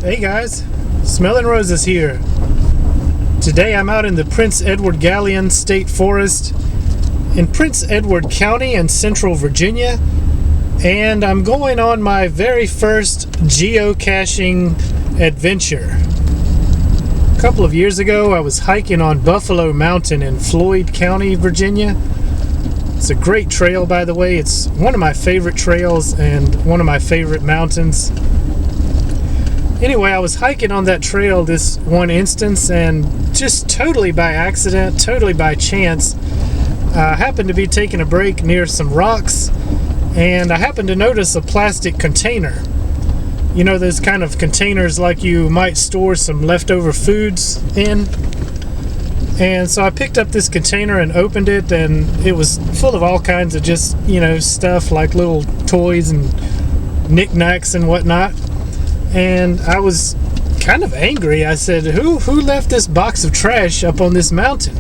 Hey guys, Smelling Roses here. Today I'm out in the Prince Edward-Gallion State Forest in Prince Edward County in Central Virginia, and I'm going on my very first geocaching adventure. A couple of years ago I was hiking on Buffalo Mountain in Floyd County, Virginia. It's a great trail, by the way. It's one of my favorite trails and one of my favorite mountains. Anyway, I was hiking on that trail this one instance, and just totally by accident, totally by chance, I happened to be taking a break near some rocks, and I happened to notice a plastic container. You know, those kind of containers like you might store some leftover foods in. And so I picked up this container and opened it, and it was full of all kinds of just, stuff like little toys and knickknacks and whatnot. And I was kind of angry. I said, who left this box of trash up on this mountain?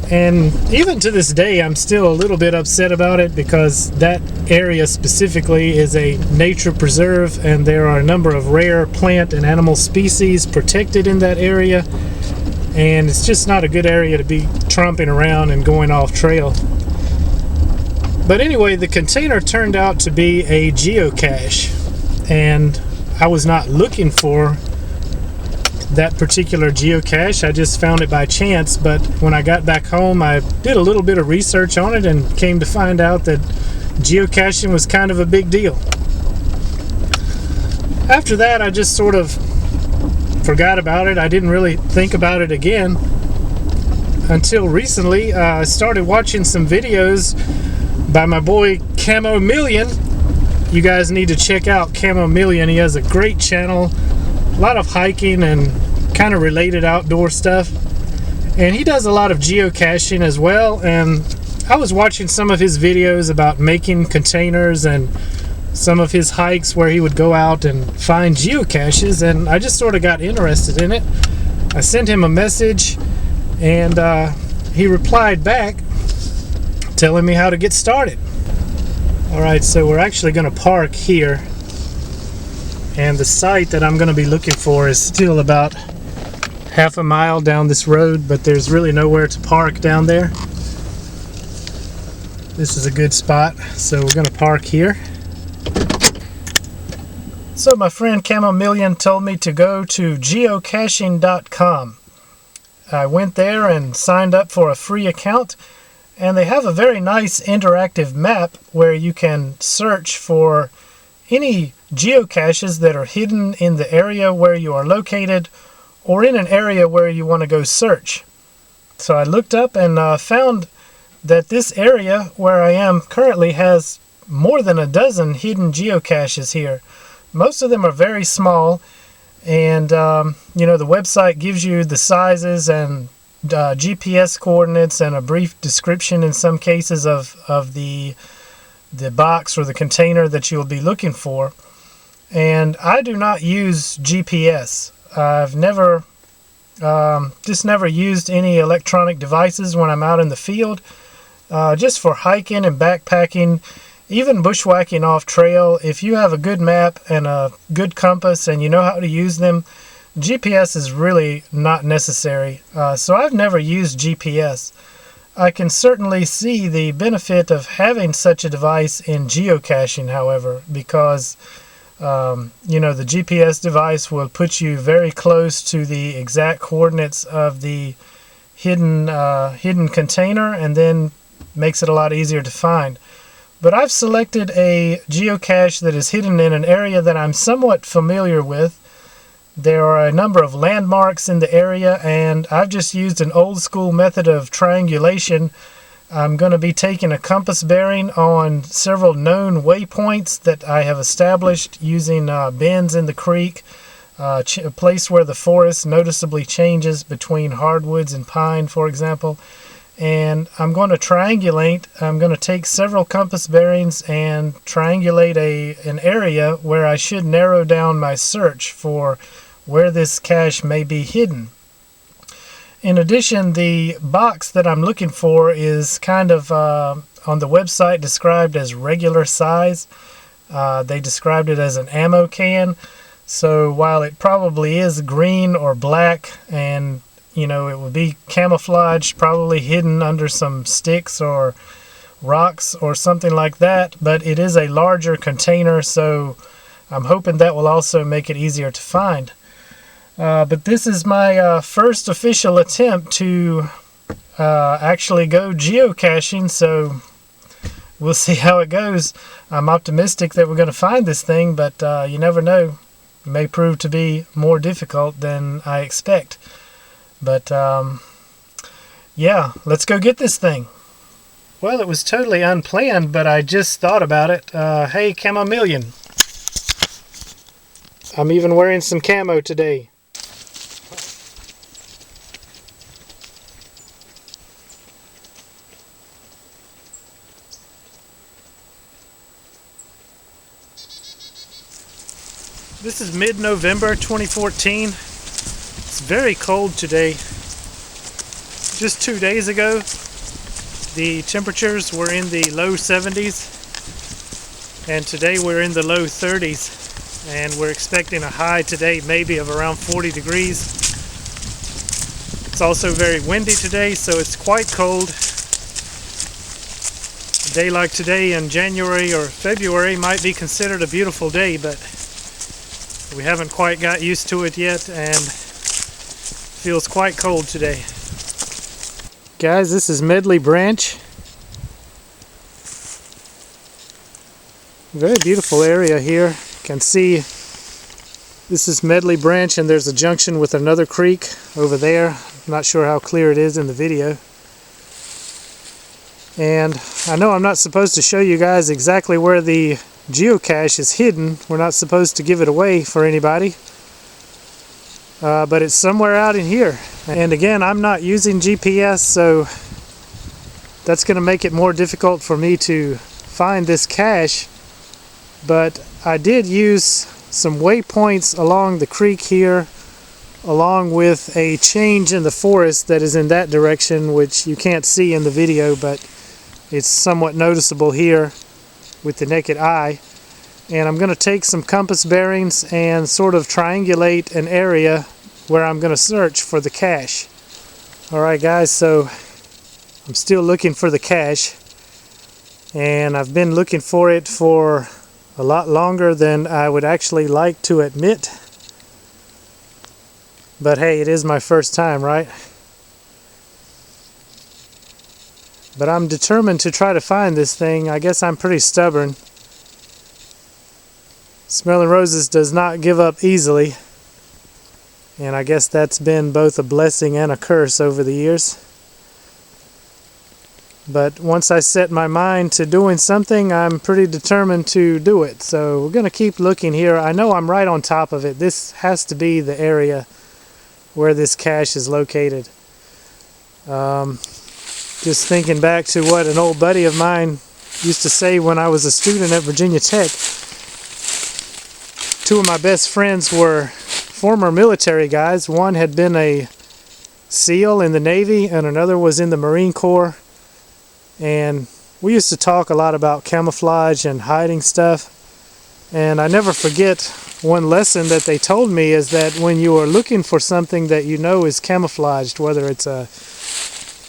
And even to this day, I'm still a little bit upset about it, because that area specifically is a nature preserve, and there are a number of rare plant and animal species protected in that area. And it's just not a good area to be tromping around and going off trail. But anyway, the container turned out to be a geocache. And I was not looking for that particular geocache. I just found it by chance. But when I got back home, I did a little bit of research on it and came to find out that geocaching was kind of a big deal. After that, I just sort of forgot about it. I didn't really think about it again until recently. I started watching some videos by my boy Camomeleon. You guys need to check out Camomeleon. He has a great channel, a lot of hiking and kind of related outdoor stuff, and he does a lot of geocaching as well. And I was watching some of his videos about making containers and some of his hikes where he would go out and find geocaches, and I just sort of got interested in it. I sent him a message, and he replied back telling me how to get started. Alright, so we're actually going to park here, and the site that I'm going to be looking for is still about half a mile down this road, but there's really nowhere to park down there. This is a good spot, so we're going to park here. So my friend Camomeleon told me to go to geocaching.com. I went there and signed up for a free account, and they have a very nice interactive map where you can search for any geocaches that are hidden in the area where you are located, or in an area where you want to go search. So I looked up and found that this area where I am currently has more than a dozen hidden geocaches here. Most of them are very small, and the website gives you the sizes and GPS coordinates and a brief description in some cases of the box or the container that you'll be looking for. And I do not use GPS. I've never used any electronic devices when I'm out in the field. Just for hiking and backpacking, even bushwhacking off trail, if you have a good map and a good compass and you know how to use them, GPS is really not necessary. So I've never used GPS. I can certainly see the benefit of having such a device in geocaching, however, because the GPS device will put you very close to the exact coordinates of the hidden container, and then makes it a lot easier to find. But I've selected a geocache that is hidden in an area that I'm somewhat familiar with. There are a number of landmarks in the area, and I've just used an old school method of triangulation. I'm going to be taking a compass bearing on several known waypoints that I have established using bends in the creek, a place where the forest noticeably changes between hardwoods and pine, for example. And I'm going to triangulate. I'm going to take several compass bearings and triangulate an area where I should narrow down my search for where this cache may be hidden. In addition, the box that I'm looking for is kind of on the website described as regular size. They described it as an ammo can. So while it probably is green or black, and you know, it would be camouflaged, probably hidden under some sticks or rocks or something like that, but it is a larger container, so I'm hoping that will also make it easier to find. But this is my first official attempt to actually go geocaching, so we'll see how it goes. I'm optimistic that we're going to find this thing, but you never know. It may prove to be more difficult than I expect. But yeah, let's go get this thing. Well, it was totally unplanned, but I just thought about it. Hey, Camomeleon. I'm even wearing some camo today. This is mid-November 2014. It's very cold today. Just 2 days ago, the temperatures were in the low 70s, and today we're in the low 30s, and we're expecting a high today maybe of around 40 degrees. It's also very windy today, so it's quite cold. A day like today in January or February might be considered a beautiful day, but we haven't quite got used to it yet, and feels quite cold today. Guys, this is Medley Branch. Very beautiful area here. You can see this is Medley Branch, and there's a junction with another creek over there. I'm not sure how clear it is in the video. And I know I'm not supposed to show you guys exactly where the geocache is hidden. We're not supposed to give it away for anybody. But it's somewhere out in here. And again, I'm not using GPS, so that's going to make it more difficult for me to find this cache. But I did use some waypoints along the creek here, along with a change in the forest that is in that direction, which you can't see in the video, but it's somewhat noticeable here with the naked eye. And I'm going to take some compass bearings and sort of triangulate an area where I'm going to search for the cache. Alright guys, so I'm still looking for the cache, and I've been looking for it for a lot longer than I would actually like to admit. But hey, it is my first time, right? But I'm determined to try to find this thing. I guess I'm pretty stubborn. Smelling Roses does not give up easily. And I guess that's been both a blessing and a curse over the years. But once I set my mind to doing something, I'm pretty determined to do it. So we're going to keep looking here. I know I'm right on top of it. This has to be the area where this cache is located. Just thinking back to what an old buddy of mine used to say when I was a student at Virginia Tech. Two of my best friends were former military guys. One had been a SEAL in the Navy, and another was in the Marine Corps. And we used to talk a lot about camouflage and hiding stuff. And I never forget one lesson that they told me is that when you are looking for something that you know is camouflaged, whether it's a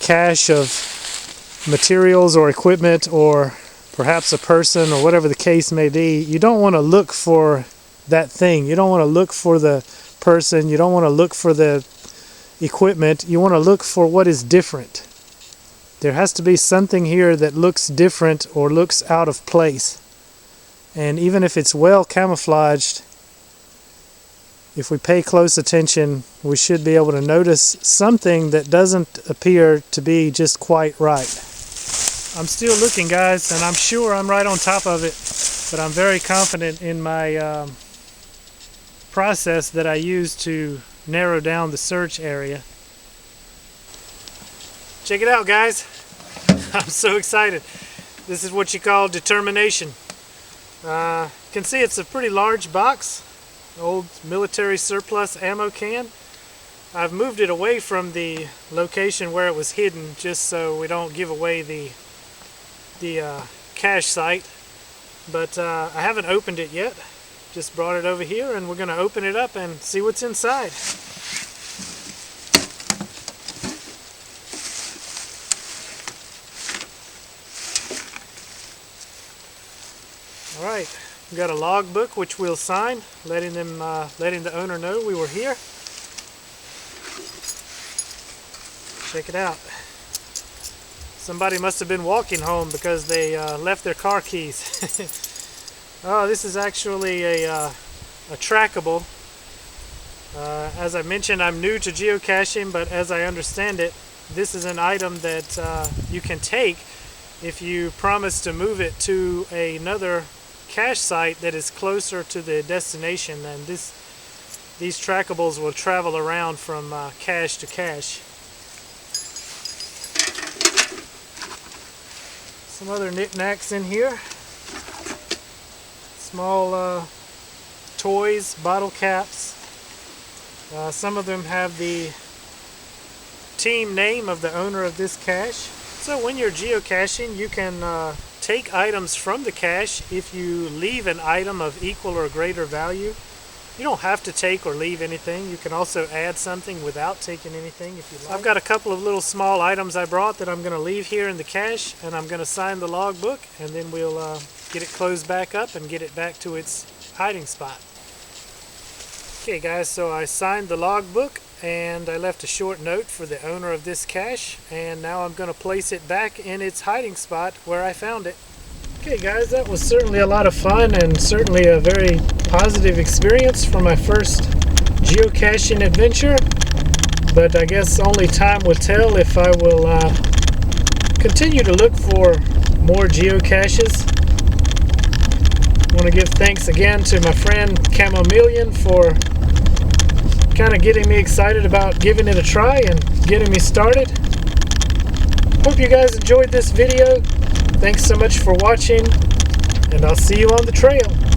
cache of materials or equipment or perhaps a person or whatever the case may be, you don't want to look for that thing. You don't want to look for the person. You don't want to look for the equipment. You want to look for what is different. There has to be something here that looks different or looks out of place. And even if it's well camouflaged, if we pay close attention, we should be able to notice something that doesn't appear to be just quite right. I'm still looking, guys, and I'm sure I'm right on top of it, but I'm very confident in my process that I use to narrow down the search area. Check it out, guys. I'm so excited. This is what you call determination. You can see it's a pretty large box, old military surplus ammo can. I've moved it away from the location where it was hidden just so we don't give away the cache site, but I haven't opened it yet. just brought it over here, and we're going to open it up and see what's inside. Alright, we got a logbook which we'll sign, letting the owner know we were here. Check it out. Somebody must have been walking home because they left their car keys. Oh, this is actually a trackable. As I mentioned, I'm new to geocaching, but as I understand it, this is an item that you can take if you promise to move it to another cache site that is closer to the destination. And these trackables will travel around from cache to cache. Some other knickknacks in here. Small toys, bottle caps. Some of them have the team name of the owner of this cache. So when you're geocaching, you can take items from the cache if you leave an item of equal or greater value. You don't have to take or leave anything. You can also add something without taking anything if you like. I've got a couple of little small items I brought that I'm going to leave here in the cache, and I'm going to sign the logbook, and then we'll get it closed back up and get it back to its hiding spot. Okay guys, so I signed the logbook and I left a short note for the owner of this cache, and now I'm going to place it back in its hiding spot where I found it. Okay guys, that was certainly a lot of fun and certainly a very positive experience for my first geocaching adventure, but I guess only time will tell if I will continue to look for more geocaches. I want to give thanks again to my friend Camomeleon for kind of getting me excited about giving it a try and getting me started. Hope you guys enjoyed this video. Thanks so much for watching, and I'll see you on the trail.